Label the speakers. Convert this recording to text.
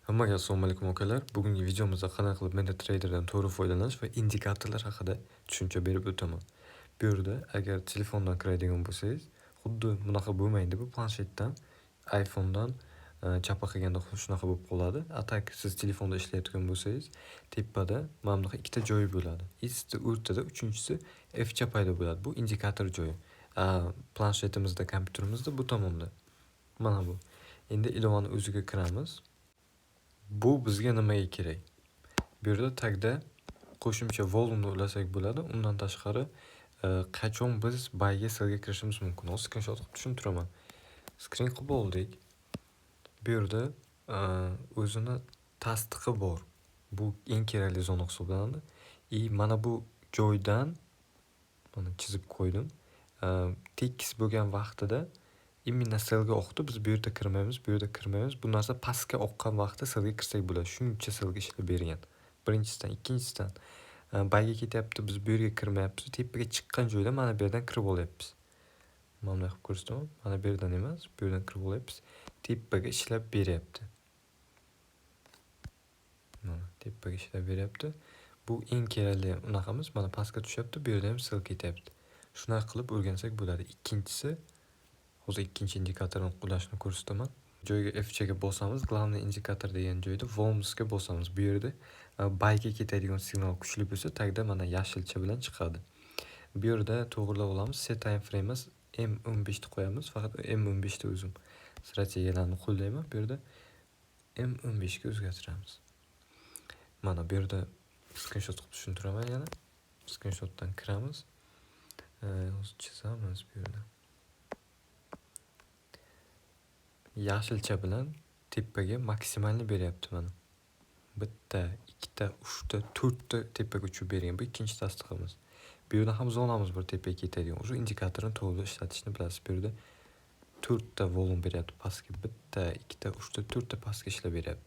Speaker 1: Hammaga assalomu alaykum akalar. Bugungi videomizda qanday qilib MetaTrader'dan to'g'ri foydalanish va indikatorlar haqida tushuncha berib o'taman. Bu yerda agar telefondan kiradigan bo'lsangiz, xuddi bunaqa bo'lmaydi. Bu planshetdan, iPhone'dan chapa qilganda shunaqa bo'lib qoladi. Atak siz telefonda ishlayotgan bo'lsangiz, tepada mana bunaqa ikkita joyi bo'ladi. Ikkisi o'rtada, uchinchisi F paydo bo'ladi. Bu indikator joyi. Planshetimizda, kompyuterimizda bu tomonda. Mana bu. Endi ilovani o'ziga kiramiz. Bu bizga nimaga kerak? Bu yerda tagda qo'shimcha volumni ulasak bo'ladi. Undan tashqari qachon biz buyga sellga kirishimiz mumkin. Hozir screenshot qilib tushuntiraman. Screen qilib oldik. Bu yerda o'zini tasdiqi bor. Bu eng kerakli zona hisoblanadi. Mana bu joydan mana chizib qo'ydim. Tekis bo'lgan vaqtida imенно sellga oqdi. Biz bu yerda kirmaymiz, bu yerda kirmaymiz. Bu narsa pastga oqqan vaqtda sellga kirsak bo'ladi. Shuncha sellga ishlab bergan. Birinchisidan, ikkinchisidan buyga ketyapti, biz bu yerga kirmayapmiz. Tepaga chiqqan joyda mana bu yerdan kirib olyapmiz. Mana bunday qilib ko'rsataman. Mana bu yerdan emas, bu yerdan kirib olyapmiz. Tepaga ishlab beryapti. Mana tepaga ishlab beryapti. Bu eng kerakli unaqamiz. Mana pastga tushyapti, bu yerda ham sell ketyapti. Shunday qilib o'rgansak bo'ladi. Ikkinchisi, hozir ikkinchi indikatorni qulashni ko'rsataman. Joyga F ga bosamiz, главный indikator degan joyda volumes ga bosamiz. Bu yerda buyga ketadigan signal kuchli bo'lsa, tagda mana yashilcha bilan chiqadi. Bu yerda to'g'rilab olamiz. Set time frame M15 ni qo'yamiz. Faqat M15 da o'zim strategiyalarni qo'llayman. Bu yerda M15 ga o'zgartiramiz. Mana bu yerda screenshot qilib tushuntiraman yana. Screenshotdan kiramiz. Hozir chizamiz bu yerda. Yashilcha bilan tepaga maksimalni beryapti mana. Bitta, ikkita, uchta, to'rtta tepaga uchib bergan. Bu ikkinchi tasdiqimiz. Bu yerda ham zonamiz bor tepaga ketadigan. O'sha indikatorni to'g'ri ishlatishni bilasiz. Bu yerda 4 ta volum beryapti pastga. Bitta, ikkita, uchta, to'rtta pastga ishlab beryapti.